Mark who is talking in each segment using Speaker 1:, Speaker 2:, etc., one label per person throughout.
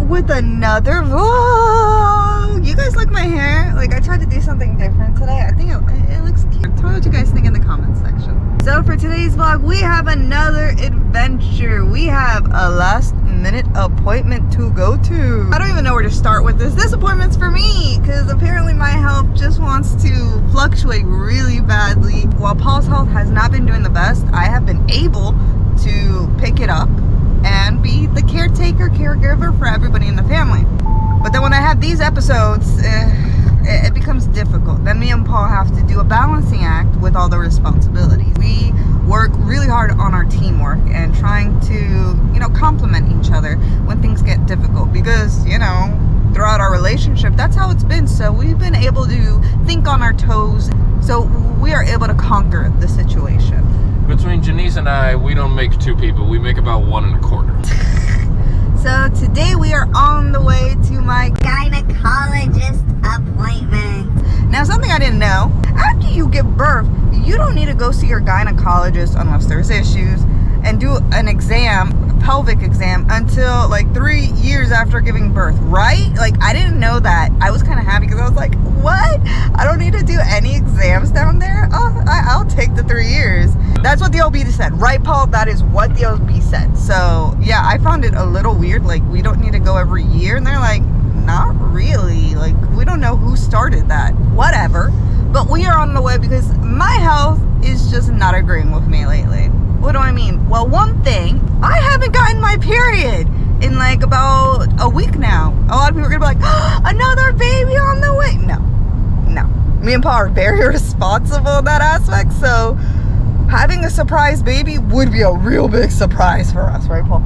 Speaker 1: with another vlog. You guys like my hair? Like, I tried to do something different today. I think it looks cute. Tell me what you guys think in the comments section. So for today's vlog, we have another adventure. We have a last minute appointment to go to. I don't even know where to start with this. This appointment's for me because apparently my health just wants to fluctuate really badly. While Paul's health has not been doing the best, I have been able to pick it up and be the caregiver for everybody in the family. But then when I have these episodes, it becomes difficult. Then me and Paul have to do a balancing act with all the responsibilities. We work really hard on our teamwork and trying to, you know, complement each other when things get difficult, because, you know, throughout our relationship, that's how it's been. So we've been able to think on our toes, so we are able to conquer the situation.
Speaker 2: Between Janice and I, we don't make two people. We make about 1 1/4.
Speaker 1: So today we are on the way to my gynecologist appointment. Now, something I didn't know, after you give birth, you don't need to go see your gynecologist unless there's issues and do an exam, a pelvic exam, until like 3 years after giving birth, right? Like, I didn't know that. I was kind of happy because I was like, what? I don't need to do any exams down there? Oh, I'll take the 3 years. That's what the OB said, right, Paul? That is what the OB said. So yeah, I found it a little weird. Like, we don't need to go every year, and they're like, not really. Like, we don't know who started that. Whatever. But we are on the way because my health is just not agreeing with me lately. What do I mean? Well, one thing, I haven't gotten my period in like about a week now. A lot of people are gonna be like, oh, another baby on the way. No. Me and Paul are very responsible in that aspect, so having a surprise baby would be a real big surprise for us, right, Paul?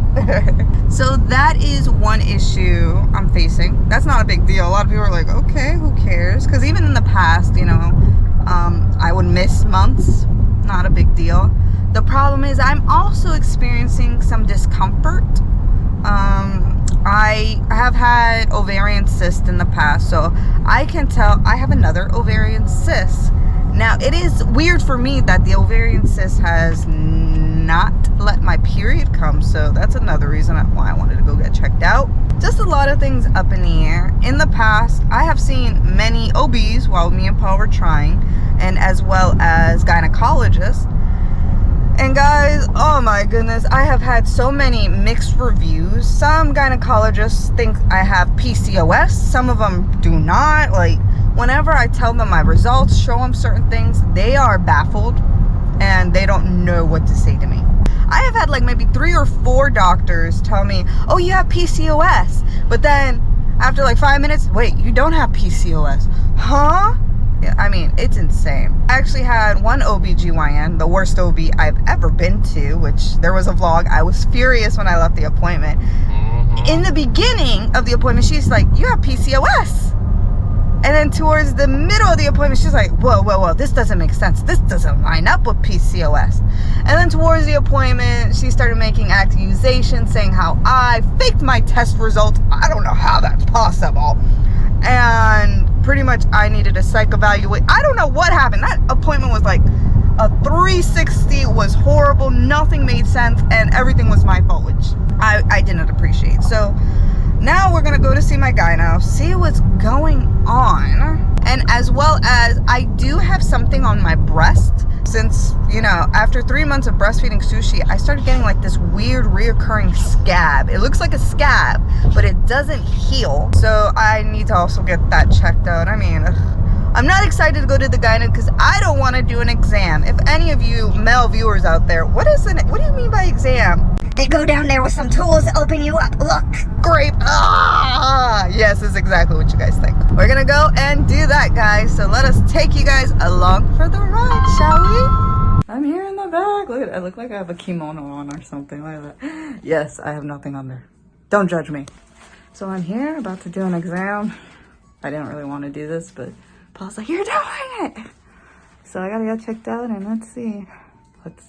Speaker 1: So that is one issue I'm facing. That's not a big deal. A lot of people are like, okay, who cares? Because even in the past, you know, I would miss months. Not a big deal. The problem is I'm also experiencing some discomfort. I have had ovarian cyst in the past, so I can tell I have another ovarian cyst. Now, it is weird for me that the ovarian cyst has not let my period come, so that's another reason why I wanted to go get checked out. Just a lot of things up in the air. In the past, I have seen many OBs while me and Paul were trying, and as well as gynecologists. And guys, oh my goodness, I have had so many mixed reviews. Some gynecologists think I have PCOS, some of them do not. Like, whenever I tell them my results, show them certain things, they are baffled and they don't know what to say to me. I have had like maybe 3 or 4 doctors tell me, oh, you have PCOS. But then after like 5 minutes, wait, you don't have PCOS. Huh? Yeah, I mean, it's insane. I actually had one OBGYN, the worst OB I've ever been to, which there was a vlog. I was furious when I left the appointment. In the beginning of the appointment, she's like, you have PCOS. And then towards the middle of the appointment, she's like, whoa, this doesn't make sense. This doesn't line up with PCOS. And then towards the appointment, she started making accusations saying how I faked my test results. I don't know how that's possible. And pretty much I needed a psych evaluate. I don't know what happened. That appointment was like a 360. It was horrible. Nothing made sense, and everything was my fault, which I didn't appreciate. So now we're gonna go to see my gyno, see what's going on. And as well as I do have something on my breast. Since, you know, after 3 months of breastfeeding Sushi, I started getting like this weird reoccurring scab. It looks like a scab, but it doesn't heal. So I need to also get that checked out. I mean, I'm not excited to go to the gyno because I don't want to do an exam. If any of you male viewers out there, what do you mean by exam?
Speaker 3: They go down there with some tools to open you up. Look.
Speaker 1: Grape. Ah! Yes, that's exactly what you guys think. We're gonna go and do that, guys. So let us take you guys along for the ride, shall we? I'm here in the back. Look at it. I look like I have a kimono on or something like that. Yes, I have nothing under. Don't judge me. So I'm here about to do an exam. I didn't really want to do this, but Paul's like, you're doing it. So I gotta get checked out, and let's see.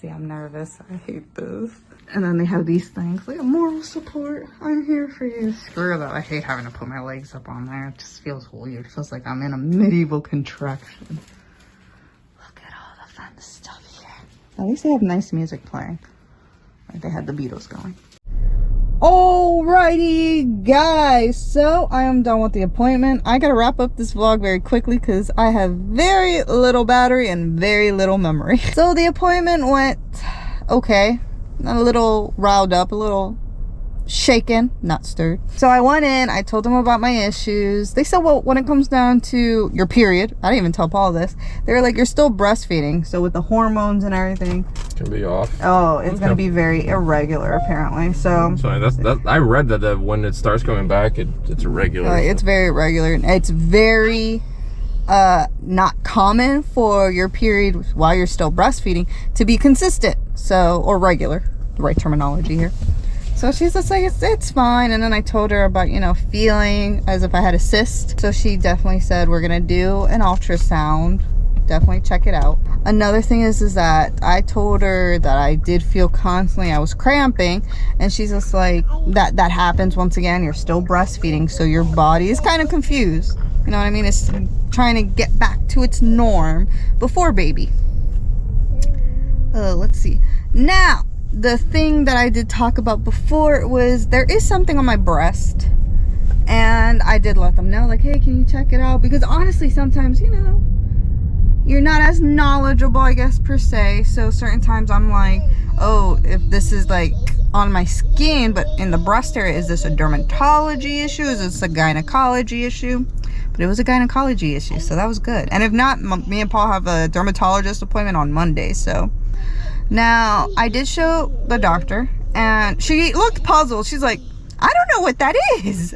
Speaker 1: I'm nervous. I hate this. And then they have these things like moral support. I'm here for you. Screw that. I hate having to put my legs up on there. It just feels weird. It feels like I'm in a medieval contraction. Look at all the fun stuff here. At least they have nice music playing. Like they had the Beatles going. Alrighty, guys. So I am done with the appointment. I gotta wrap up this vlog very quickly because I have very little battery and very little memory. So the appointment went okay. A little riled up, a little shaken, not stirred. So I went in, I told them about my issues. They said, well, when it comes down to your period, I didn't even tell Paul this, they were like, you're still breastfeeding, so with the hormones and everything,
Speaker 2: Can be off.
Speaker 1: oh, it's gonna be very irregular apparently. So
Speaker 2: that's I read that when it starts coming back, it's irregular.
Speaker 1: it's very irregular. It's very not common for your period while you're still breastfeeding to be consistent, so, or regular, the right terminology here. So she's just like, it's fine. And then I told her about, you know, feeling as if I had a cyst. So she definitely said, we're gonna do an ultrasound. Definitely check it out. Another thing is that I told her that I did feel constantly, I was cramping. And she's just like, that happens once again. You're still breastfeeding. So your body is kind of confused. You know what I mean? It's trying to get back to its norm before baby. Let's see. Now, the thing that I did talk about before was there is something on my breast, and I did let them know, like, hey, can you check it out? Because honestly, sometimes, you know, you're not as knowledgeable, I guess, per se. So certain times I'm like, oh, if this is like on my skin but in the breast area, is this a dermatology issue? Is this a gynecology issue? But it was a gynecology issue, so that was good. And if not, me and Paul have a dermatologist appointment on Monday. So now I did show the doctor and she looked puzzled. She's like, I don't know what that is.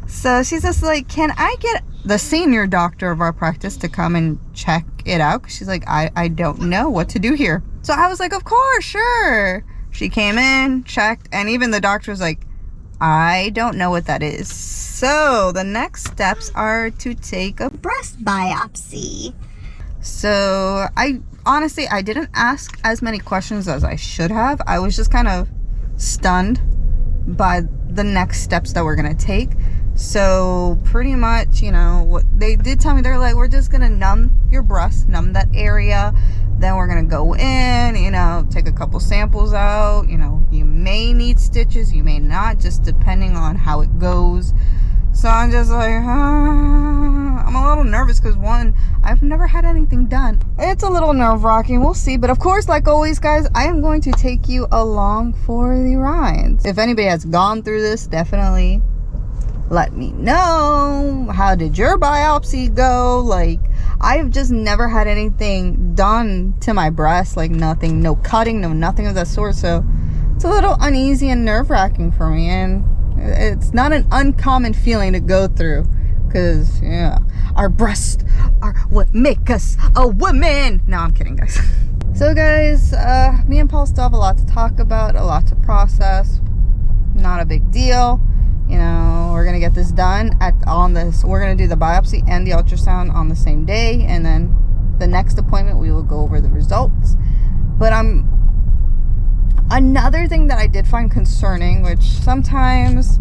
Speaker 1: So she's just like, can I get the senior doctor of our practice to come and check it out? She's like, I don't know what to do here. So I was like, of course, sure. She came in, checked, and even the doctor was like, I don't know what that is. So the next steps are to take a
Speaker 3: Breast biopsy.
Speaker 1: So honestly, I didn't ask as many questions as I should have. I was just kind of stunned by the next steps that we're gonna take. So pretty much, you know, what they did tell me, they're like, we're just gonna numb your breast, numb that area. Then we're gonna go in, you know, take a couple samples out. You know, you may need stitches, you may not, just depending on how it goes. So I'm just like, I'm a little nervous because one, I've never had anything done. It's a little nerve-wracking, we'll see. But of course, like always, guys, I am going to take you along for the ride. If anybody has gone through this, definitely let me know. How did your biopsy go? Like, I've just never had anything done to my breast, like nothing, no cutting, no nothing of that sort. So it's a little uneasy and nerve-wracking for me, and it's not an uncommon feeling to go through, because yeah, our breasts are what make us a woman. No, I'm kidding, guys. So guys, me and Paul still have a lot to talk about, a lot to process. Not a big deal. You know, we're gonna get this done we're gonna do the biopsy and the ultrasound on the same day, and then the next appointment we will go over the results. But another thing that I did find concerning, which sometimes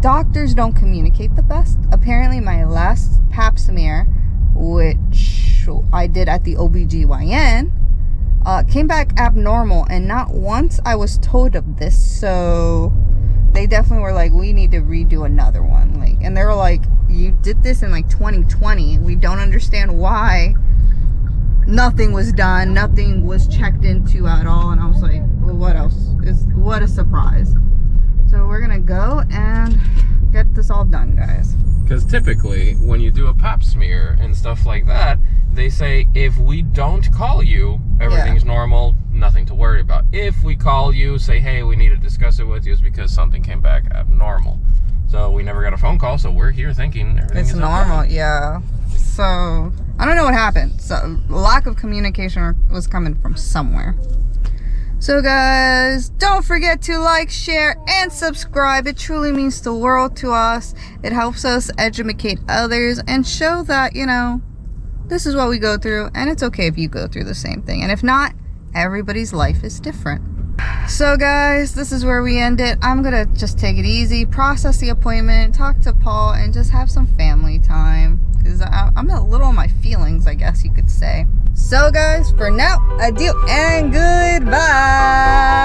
Speaker 1: doctors don't communicate the best. Apparently my last pap smear, which I did at the OBGYN, came back abnormal, and not once I was told of this. So they definitely were like, we need to redo another one. Like, and they were like, you did this in like 2020. We don't understand why nothing was done, nothing was checked into at all. And I was like, well, what a surprise. So we're gonna go and get this all done, guys.
Speaker 2: Because typically, when you do a pap smear and stuff like that, they say, if we don't call you, everything's normal, nothing to worry about. If we call you, say, hey, we need to discuss it with you, it's because something came back abnormal. So we never got a phone call, so we're here thinking everything is
Speaker 1: normal.
Speaker 2: okay.
Speaker 1: Yeah. So I don't know what happened. So lack of communication was coming from somewhere. So guys, don't forget to like, share, and subscribe. It truly means the world to us. It helps us educate others and show that, you know, this is what we go through, and it's okay if you go through the same thing. And if not, everybody's life is different. So guys, this is where we end it. I'm gonna just take it easy, process the appointment, talk to Paul, and just have some family time, because I'm a little in my feelings, I guess you could say. So guys, for now, adieu and goodbye.